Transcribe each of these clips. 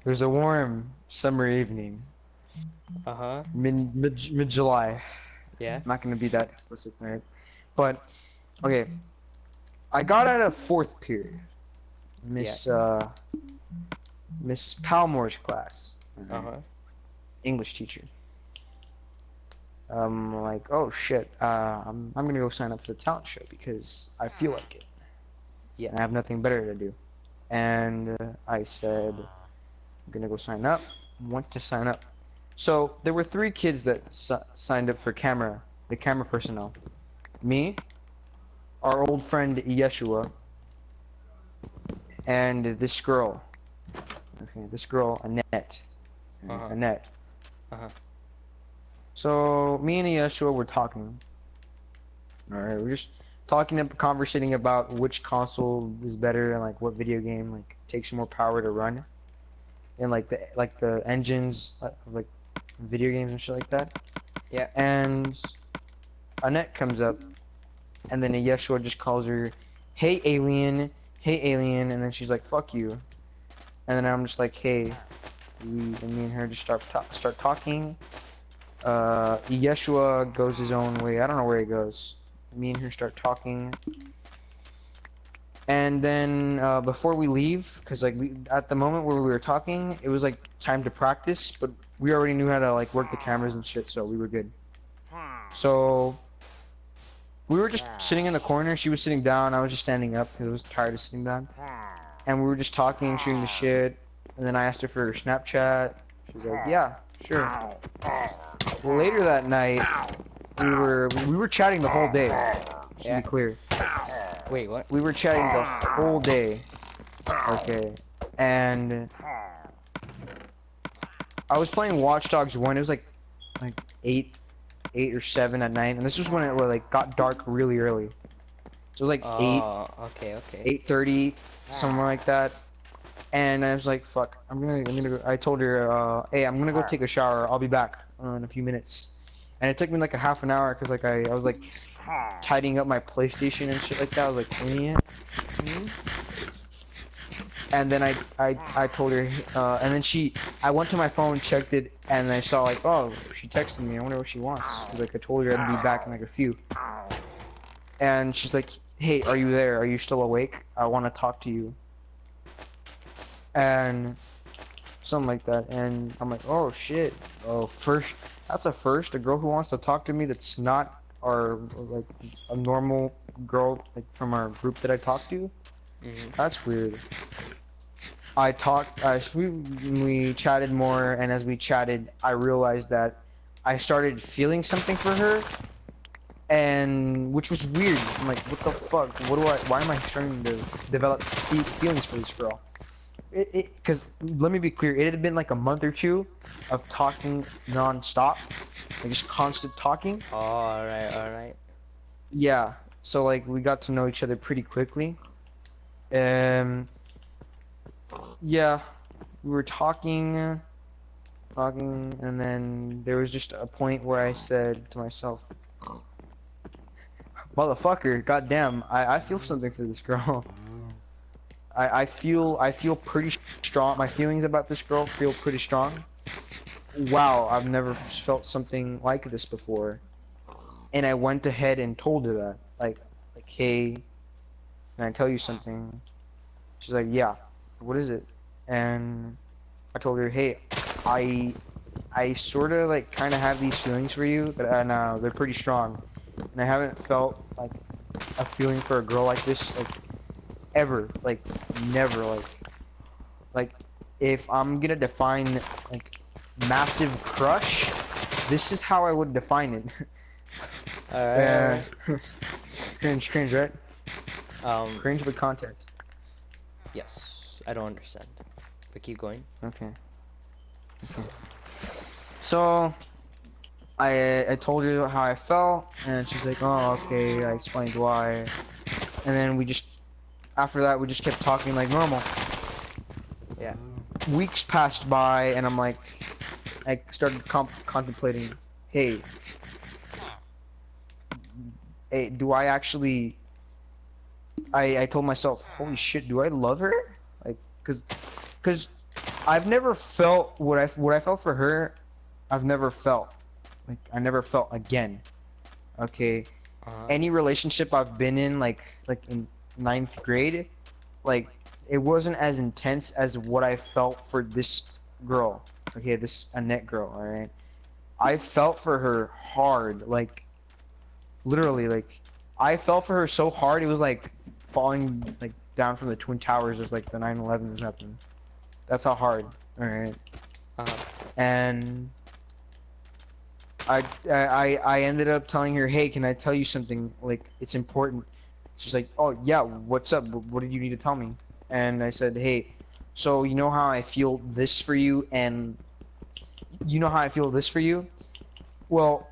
It was a warm summer evening, Uh-huh. mid July. Yeah. I'm not gonna be that explicit, right? But okay, I got out of fourth period, Yeah. Miss Palmore's class, Uh-huh. English teacher. Like, oh shit, I'm gonna go sign up for the talent show because I feel like it, Yeah. and I have nothing better to do. And I said, I'm gonna go sign up. Want to sign up. So there were three kids that signed up for the camera personnel. Me, our old friend Yeshua, and this girl. Okay, this girl, Annette. Uh-huh. Annette. Uh-huh. So me and Yeshua were talking. Alright, we're just talking and conversating about which console is better and like what video game like takes more power to run. And like the engines of like video games and shit like that. Yeah. And Annette comes up and then Yeshua just calls her, hey alien, and then she's like, fuck you. And then I'm just like, hey, and me and her just start talking. Yeshua goes his own way. I don't know where he goes. Me and her start talking. And then before we leave, because like at the moment where we were talking, it was like time to practice, but we already knew how to like work the cameras and shit, so we were good. So we were just sitting in the corner. She was sitting down. I was just standing up because I was tired of sitting down. And we were just talking, shooting the shit. And then I asked her for her Snapchat. She was like, "Yeah, sure." Well, later that night, we were chatting the whole day. Just to be clear. Wait, what? We were chatting the whole day. Okay. And I was playing Watch Dogs 1. It was like 8 or 7 at night, and this was when it like got dark really early. So it was like Oh, okay. 8:30, somewhere like that. And I was like, fuck, I'm gonna go. I told her, hey, I'm gonna go take a shower. I'll be back in a few minutes. And it took me like a half an hour because like I was like tidying up my PlayStation and shit like that. I was like cleaning it. And then I told her, and then I went to my phone, checked it, and I saw like, oh, she texted me. I wonder what she wants. 'Cause, like I told her I'd be back in like a few. And she's like, hey, are you there? Are you still awake? I want to talk to you. And something like that. And I'm like, oh shit. Oh, that's a first. A girl who wants to talk to me that's not like a normal girl like from our group that I talk to. That's weird. We chatted more, and as we chatted, I realized that I started feeling something for her, and which was weird. I'm like, what the fuck? Why am I starting to develop feelings for this girl? Because let me be clear, it had been like a month or two of talking non-stop, like just constant talking. Oh, alright. Yeah, so like we got to know each other pretty quickly. Yeah, we were talking, and then there was just a point where I said to myself, motherfucker, goddamn, I feel something for this girl. I feel pretty strong. My feelings about this girl feel pretty strong. Wow, I've never felt something like this before. And I went ahead and told her that, like, hey, can I tell you something? She's like, yeah. What is it? And I told her, hey, I sort of like kind of have these feelings for you, but they're pretty strong, and I haven't felt like a feeling for a girl like this like ever, like never, like if I'm gonna define like massive crush, this is how I would define it. Alright. Cringe, right? Cringe with content. Yes. I don't understand. But keep going. Okay. So I told her how I felt, and she's like, oh, okay. I explained why, and then after that we just kept talking like normal. Yeah. Weeks passed by, and I'm like, I started contemplating, hey, do I actually? I told myself, holy shit, do I love her? Like, cause I've never felt what I felt for her. I've never felt like I never felt again. Okay, Uh-huh. any relationship I've been in, like in ninth grade, like it wasn't as intense as what I felt for this girl. Okay, this Annette girl. All right, I felt for her hard, like literally, like I fell for her so hard it was like falling like down from the Twin Towers as like the 9/11 happened. That's how hard. All right, Uh-huh. and I ended up telling her, hey, can I tell you something? Like it's important. She's like, oh yeah, what's up? What did you need to tell me? And I said, hey, so you know how I feel this for you, and you know how I feel this for you? Well,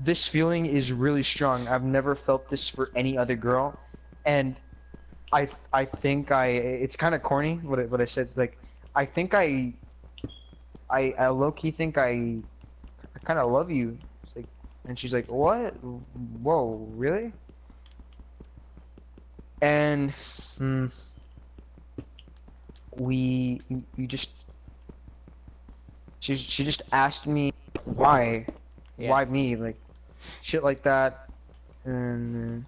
this feeling is really strong. I've never felt this for any other girl, and I think it's kind of corny what I said. Like I think I low key think I kind of love you. It's like, and she's like, what? Whoa, really? And hmm, we just she just asked me why Yeah. why me, like shit like that, and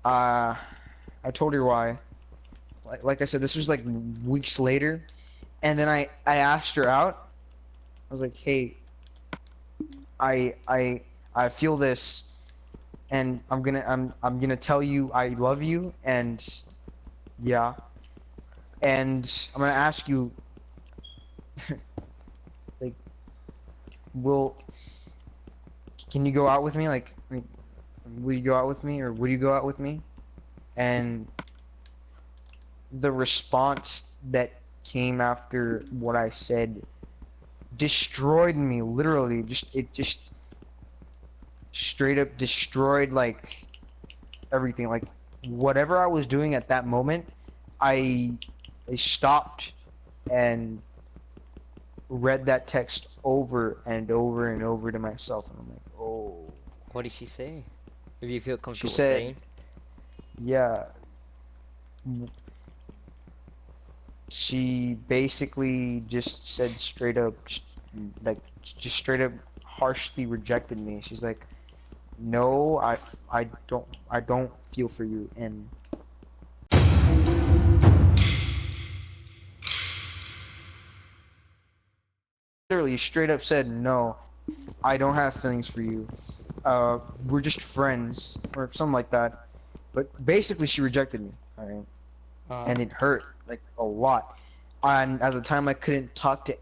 uh I told her why. Like I said, this was like weeks later, and then I asked her out. I was like, hey, I I I feel this, and I'm gonna tell you I love you, and yeah, and I'm gonna ask you, like, will can you go out with me? Like, will you go out with me, or would you go out with me? And the response that came after what I said destroyed me, literally. It just straight up destroyed like everything. Like whatever I was doing at that moment, I I stopped and read that text over and over and over to myself, and I'm like, oh. What did she say? If you feel She comfortable said, saying. yeah. She basically just said straight up, like, just straight up harshly rejected me. She's like, no, I don't feel for you, and literally straight up said, no, I don't have feelings for you. We're just friends, or something like that. But basically, she rejected me, alright? Uh-huh. And it hurt, like, a lot. And at the time, I couldn't talk to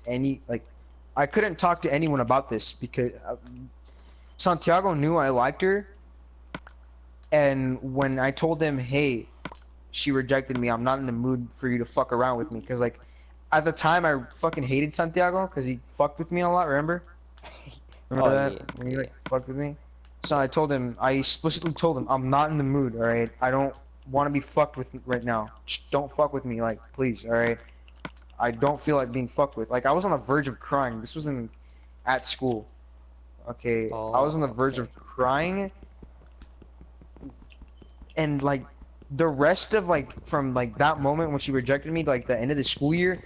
I couldn't talk to anyone about this because Santiago knew I liked her, and when I told him, hey, she rejected me, I'm not in the mood for you to fuck around with me, because, like, at the time, I fucking hated Santiago, because he fucked with me a lot, remember? Oh Remember yeah, that? When he, yeah. like, fucked with me? So I explicitly told him, I'm not in the mood, alright? I don't want to be fucked with right now. Just don't fuck with me, like, please, alright? I don't feel like being fucked with. Like, I was on the verge of crying. This was at school. Okay, I was on the Oh, verge okay. of crying, and like the rest of like from like that moment when she rejected me to like the end of the school year,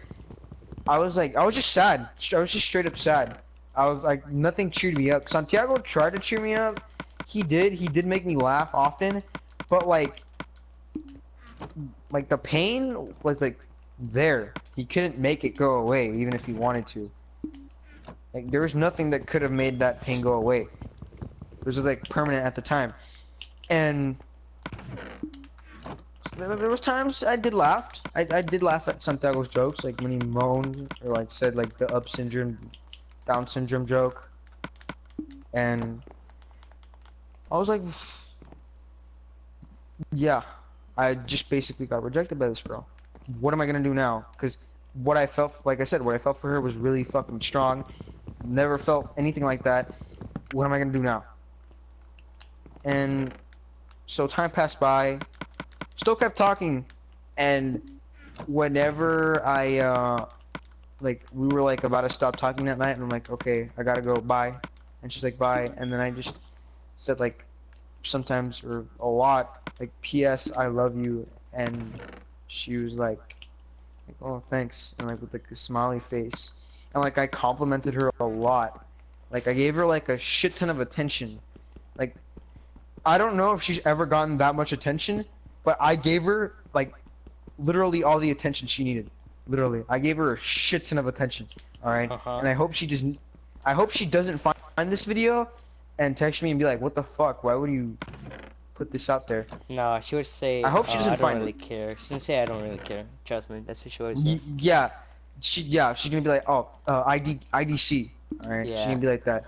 I was just sad. I was just straight up sad. I was like nothing cheered me up. Santiago tried to cheer me up. He did make me laugh often, but like the pain was like there. He couldn't make it go away even if he wanted to. Like there was nothing that could have made that pain go away. It was like permanent at the time. And there was times I did laugh. I did laugh at Santiago's jokes, like when he moaned or like said like the up syndrome, Down syndrome joke. And I was like, yeah, I just basically got rejected by this girl. What am I gonna do now? Because what I felt, like I said, what I felt for her was really fucking strong. Never felt anything like that. What am I gonna do now? And so time passed by. Still kept talking, and whenever like we were like about to stop talking that night, and I'm like, okay, I gotta go, bye. And she's like, bye. And then I just said like sometimes or a lot like, P.S. I love you. And she was like, Like, oh, thanks, and like with like a smiley face, and like I complimented her a lot. Like I gave her like a shit ton of attention. Like I don't know if she's ever gotten that much attention, but I gave her like literally all the attention she needed. Literally, I gave her a shit ton of attention. All right, Uh-huh. and I hope she doesn't find this video and text me and be like, "What the fuck? Why would you put this out there?" No, she would say, I hope she I doesn't don't find really it. care. She doesn't say I don't really care. Trust me, that's what she always says. Yeah, she's gonna be like, "Oh, IDC." All right, she's Yeah. gonna be like that.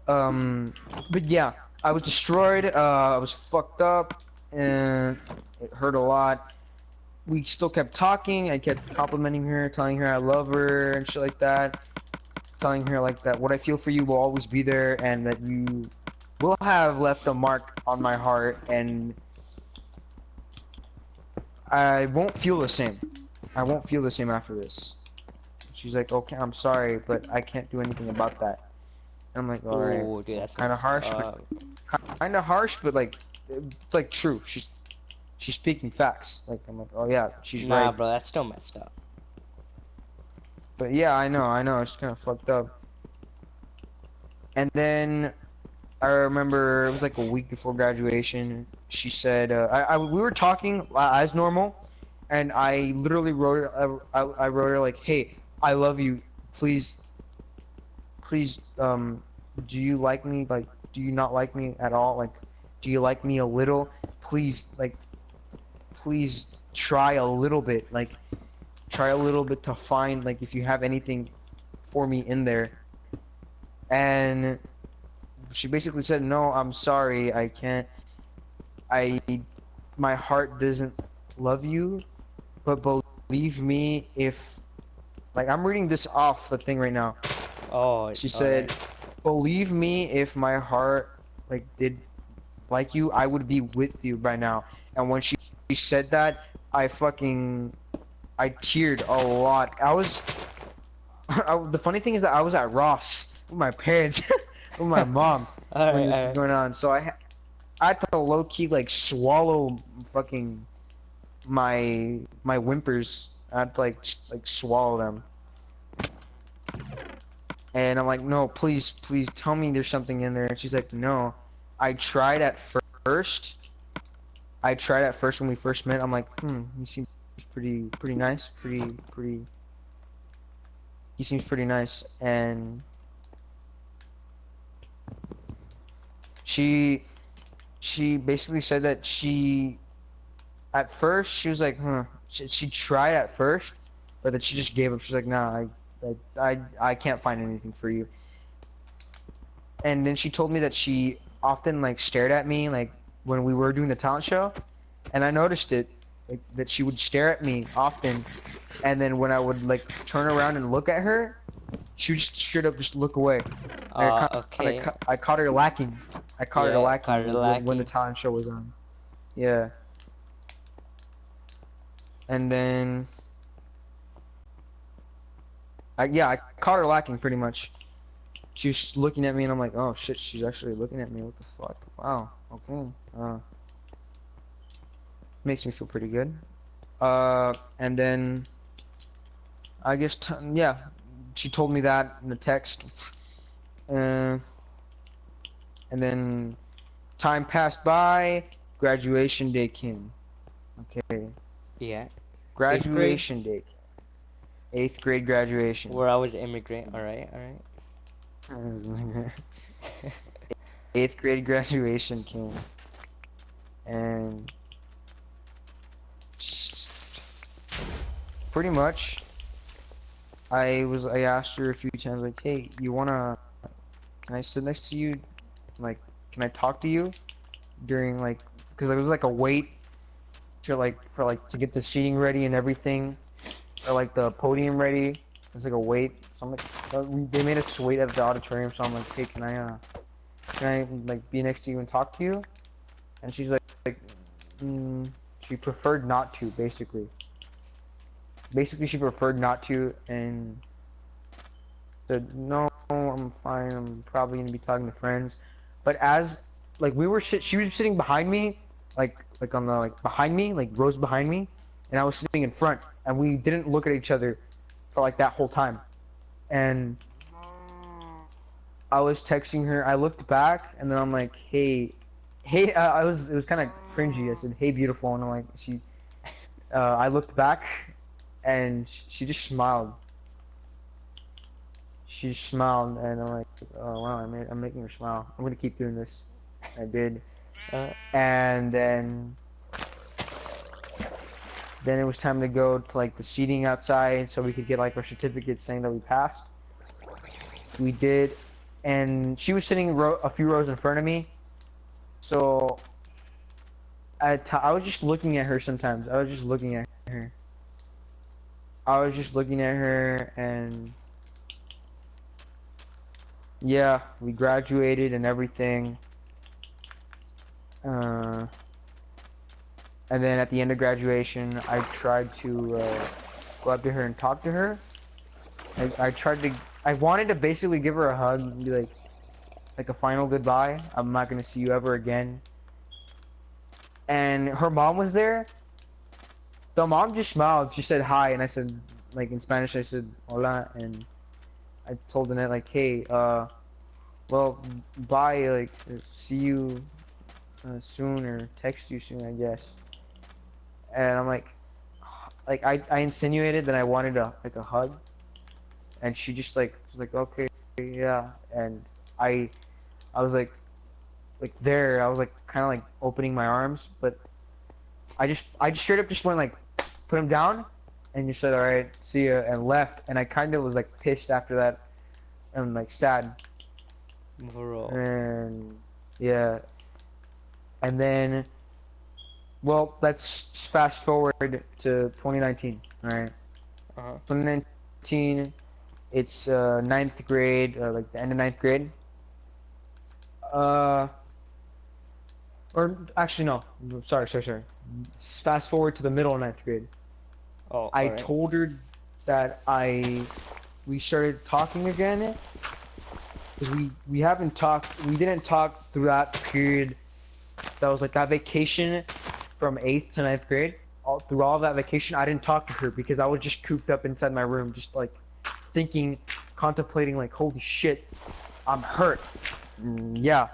But yeah, I was destroyed. I was fucked up, and it hurt a lot. We still kept talking. I kept complimenting her, telling her I love her and shit like that. Telling her like that what I feel for you will always be there, and that you will have left a mark on my heart, and I won't feel the same. I won't feel the same after this. She's like, okay, I'm sorry, but I can't do anything about that. I'm like, alright, Oh, dude, that's kind of messed harsh, up. but like it's like true. She's speaking facts. Like I'm like, oh yeah, she's Nah, right. bro, that's still messed up. But yeah, I know, it's kind of fucked up. And then I remember it was like a week before graduation. She said, we were talking as normal, and I literally wrote her, I wrote her like, hey, I love you. Please, please, do you like me? Like, do you not like me at all? Like, do you like me a little? Please, like, please try a little bit. Like, try a little bit to find, like, if you have anything for me in there. And she basically said, no, I'm sorry, I can't. My heart doesn't love you, but believe me, if, like, I'm reading this off the thing right now. Oh, She alright. said, believe me, if my heart, like, did like you, I would be with you by now. And when she said that, I teared a lot. The funny thing is that I was at Ross with my parents, with my mom, when Alright, this is alright. going on. So I had to low key like swallow fucking my whimpers. I had to like swallow them. And I'm like, no, please tell me there's something in there. And she's like, no. I tried at first. I tried at first when we first met. I'm like, he seems pretty nice, pretty. He seems pretty nice, and she basically said that at first she was like, she tried at first, but then she just gave up. She's like, nah, I can't find anything for you. And then she told me that she often like stared at me like when we were doing the talent show, and I noticed it, like that she would stare at me often, and then when I would like turn around and look at her, she would just straight up just look away. Okay. I caught her lacking. I caught her Yeah, lacking caught her when the lacking. talent show was on. Yeah. And then I caught her lacking pretty much. She was looking at me and I'm like, oh shit, she's actually looking at me. What the fuck? Wow. Okay. Makes me feel pretty good. And then I guess yeah, she told me that in the text. And then time passed by. Graduation day came. Okay. Yeah. 8th grade? Graduation day. 8th grade graduation. Where I was an immigrant. Alright, alright. 8th grade graduation came, and pretty much I asked her a few times like, hey, can I sit next to you? Like, can I talk to you during like, because there was like a wait for to get the seating ready and everything, or like the podium ready. There's like a wait. So I'm like, they made us wait at the auditorium. So I'm like, hey, can I like be next to you and talk to you? And she's like she preferred not to, basically. Basically, she preferred not to, and said, no, I'm fine. I'm probably gonna be talking to friends. But as like she was sitting behind me, like on the behind me, like rows behind me, and I was sitting in front, and we didn't look at each other for like that whole time. And I was texting her. I looked back, and then I'm like, "Hey, hey." It was kind of cringy. I said, "Hey, beautiful," and I'm like, she. I looked back, and she just smiled. She smiled, and I'm like, "Oh wow, I'm making her smile. I'm gonna keep doing this." I did, Uh, and then it was time to go to like the seating outside, so we could get like our certificates saying that we passed. We did, and she was sitting a few rows in front of me, so I was just looking at her sometimes. I was just looking at her. I was just looking at her, and yeah, we graduated and everything. And then at the end of graduation, I tried to go up to her and talk to her. I wanted to basically give her a hug and be like a final goodbye. I'm not gonna see you ever again. And her mom was there. The mom just smiled. She said hi, and I said, like in Spanish, I said hola, and I told Annette like, hey, well, bye, like, see you soon, or text you soon, I guess. And I'm like I insinuated that I wanted a hug, and she just like was like, okay, yeah, and I I was like there, I was like kind of like opening my arms, but I just straight up just went like put him down, and just said, all right, see ya, and left, and I kind of was like pissed after that, and like sad, bro. and yeah, and then. Well, let's fast forward to 2019, alright? Uh-huh. 2019, it's ninth grade, like the end of ninth grade. Or actually no, sorry. Fast forward to the middle of ninth grade. Oh, I alright. told her that we started talking again, because we haven't talked, we didn't talk through that period. That was like that vacation from 8th to ninth grade. Through all of that vacation, I didn't talk to her because I was just cooped up inside my room, just like thinking, contemplating, like, holy shit, I'm hurt. Yeah,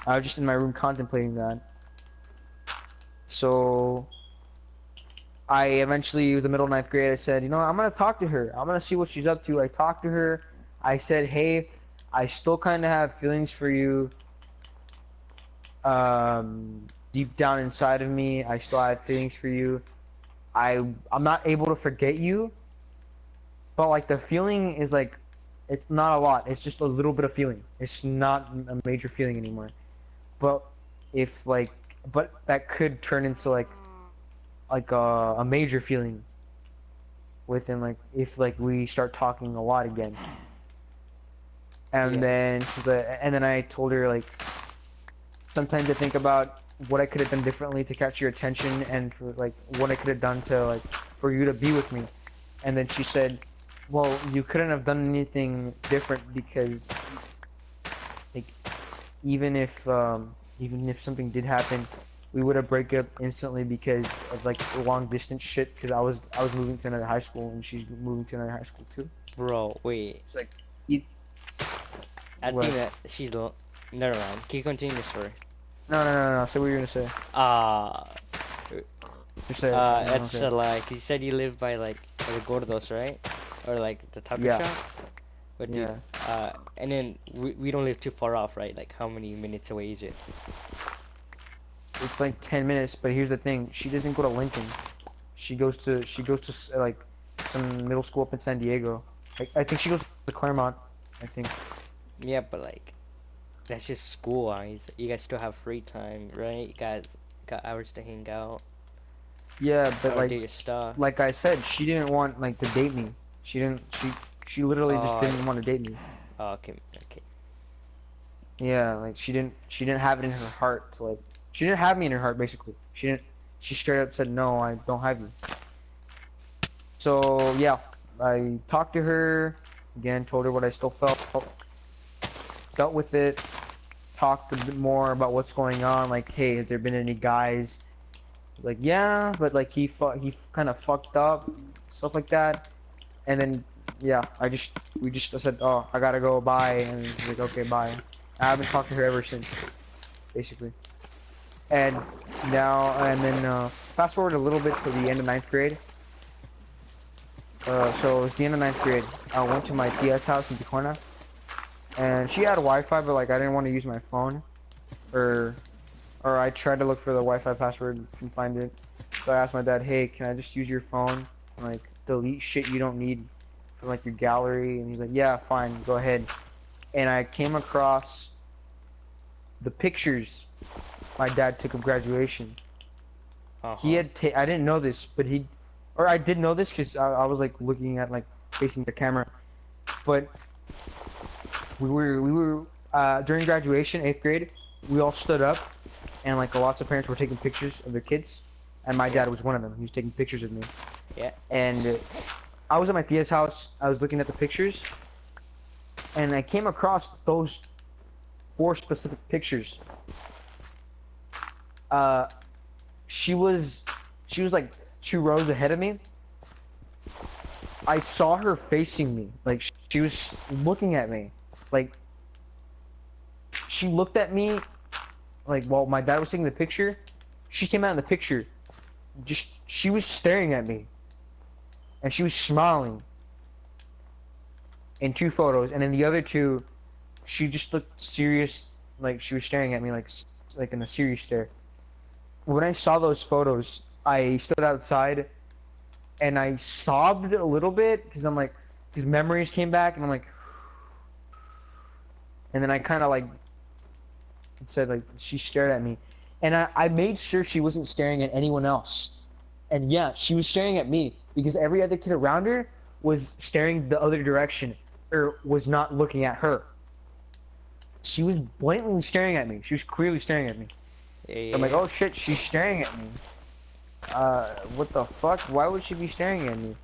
I was just in my room contemplating that. So it was the middle of ninth grade. I said, you know, I'm gonna talk to her. I'm gonna see what she's up to. I talked to her. I said, hey, I still kind of have feelings for you. Deep down inside of me, I still have feelings for you. I'm not able to forget you, but like the feeling is like, it's not a lot. It's just a little bit of feeling. It's not a major feeling anymore. But but that could turn into like a major feeling within like if like we start talking a lot again. And then and then I told her like, sometimes I think about what I could have done differently to catch your attention, and for like what I could have done to like for you to be with me. And then she said, well, you couldn't have done anything different, because like even if something did happen, we would have break up instantly because of like long distance shit, because I was moving to another high school and she's moving to another high school too. Bro, wait. It's like I what? think that she's never mind. Can you continue the story? No. Say what you're gonna say. Just say it. It's like you said you live by like the Gordos, right? Or like the taco shop. But dude, and then we don't live too far off, right? Like how many minutes away is it? It's like 10 minutes, but here's the thing: she doesn't go to Lincoln. She goes to like some middle school up in San Diego. I think she goes to Claremont. I think. Yeah, but like that's just school hours. You guys still have free time, right? You guys got hours to hang out. Yeah, but like do your stuff. Like I said, she didn't want like to date me. She literally just didn't want to date me. Oh, okay. Yeah, like she didn't have it in her heart to like, she didn't have me in her heart basically. She straight up said, no, I don't have you. So yeah, I talked to her again, told her what I still felt, dealt with it, talked a bit more about what's going on, like, hey, has there been any guys Like, yeah, but like he kind of fucked up, stuff like that. And then yeah, I said, oh, I gotta go, bye, and she's like, okay, bye. I haven't talked to her ever since, basically. And fast forward a little bit to the end of ninth grade. So it was the end of ninth grade. I went to my tia's house in Tijuana, and she had Wi-Fi, but like I didn't want to use my phone, or I tried to look for the Wi-Fi password, couldn't find it. So I asked my dad, hey, can I just use your phone and like delete shit you don't need from like your gallery? And he's like, yeah, fine, go ahead. And I came across the pictures my dad took of graduation. He had I didn't know this, but I did know this because I was like looking at like facing the camera, but we were during graduation, 8th grade, we all stood up, and like lots of parents were taking pictures of their kids, and my dad was one of them. He was taking pictures of me. Yeah. And I was at my tia's house. I was looking at the pictures, and I came across those 4 specific pictures. She was like 2 rows ahead of me. I saw her facing me, like she was looking at me, like she looked at me, like while my dad was taking the picture, she came out in the picture, she was staring at me, and she was smiling. In 2 photos, and in the other 2, she just looked serious, like she was staring at me, like in a serious stare. When I saw those photos, I stood outside and I sobbed a little bit because memories came back, and I'm like, and then I kind of like said, like, she stared at me, and I made sure she wasn't staring at anyone else. And yeah, she was staring at me because every other kid around her was staring the other direction or was not looking at her. She was blatantly staring at me. She was clearly staring at me. Yeah. So I'm like, oh shit, she's staring at me. What the fuck? Why would she be staring at me?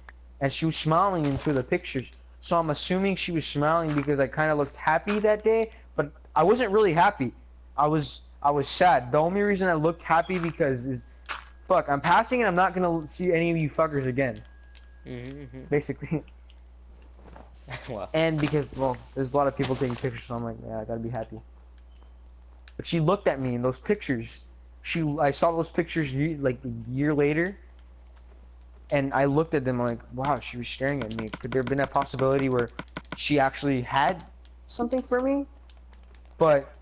And she was smiling into the pictures. So I'm assuming she was smiling because I kind of looked happy that day, but I wasn't really happy. I was sad. The only reason I looked happy because is, fuck, I'm passing and I'm not gonna see any of you fuckers again. Basically. Wow. And because, well, there's a lot of people taking pictures, so I'm like, yeah, I gotta be happy. But she looked at me in those pictures. I saw those pictures like a year later, and I looked at them like, wow, she was staring at me. Could there have been a possibility where she actually had something for me? But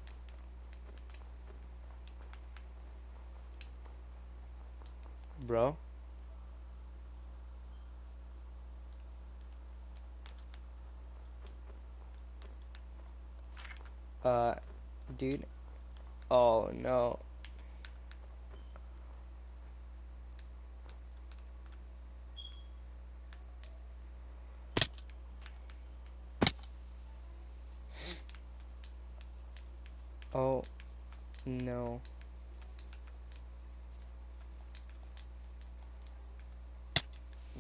Bro. Dude. Oh no. Oh no.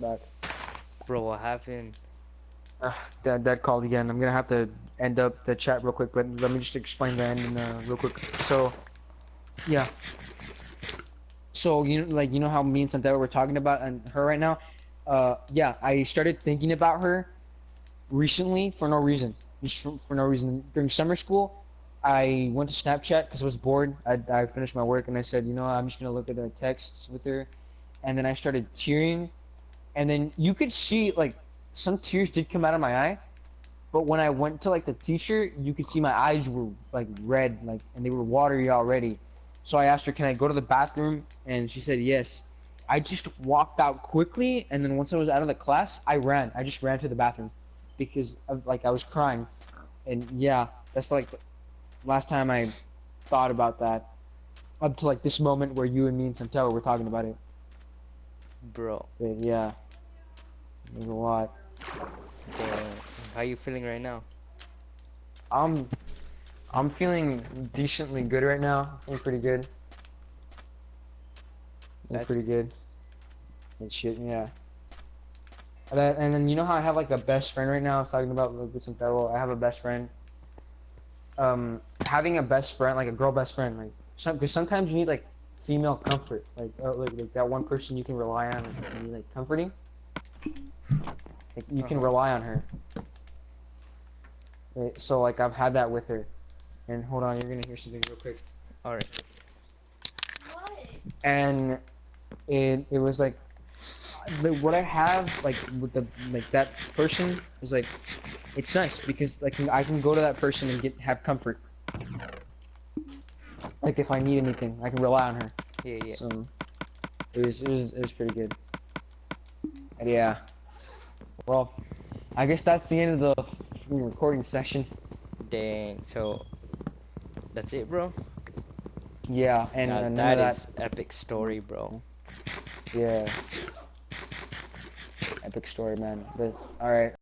that Bro, what happened? Dad called again. I'm gonna have to end up the chat real quick, but let me just explain the ending real quick. So, yeah. So you know how me and Santiago were talking about and her right now. Yeah, I started thinking about her recently for no reason, just for no reason. During summer school, I went to Snapchat because I was bored. I finished my work and I said, you know, I'm just gonna look at the texts with her, and then I started tearing, and then you could see like some tears did come out of my eye, but when I went to like the teacher, you could see my eyes were like red, like, and they were watery already. So I asked her, can I go to the bathroom? And she said yes. I just walked out quickly, and then once I was out of the class, I ran. I just ran to the bathroom because I was crying. And yeah, that's like the last time I thought about that. Up to like this moment where you and me and Santiago were talking about it. Bro. But yeah, there's a lot. How you feeling right now? I'm feeling decently good right now. I'm pretty good. I'm pretty good. And shit, yeah. And then you know how I have like a best friend right now? I was talking about like, with Santiago. I have a best friend. Having a best friend, like a girl best friend, like because sometimes you need like female comfort, like that one person you can rely on and be like comforting. Like you can rely on her. Right, so like I've had that with her, and hold on, you're gonna hear something real quick. All right. And it was like what I have like with that person is like it's nice because like I can go to that person and have comfort. Like if I need anything, I can rely on her. Yeah, yeah. So it was pretty good. And yeah. Well, I guess that's the end of the recording session. Dang. So that's it, bro. Yeah, and Now none that of is epic story, bro. Yeah. Epic story, man. But all right.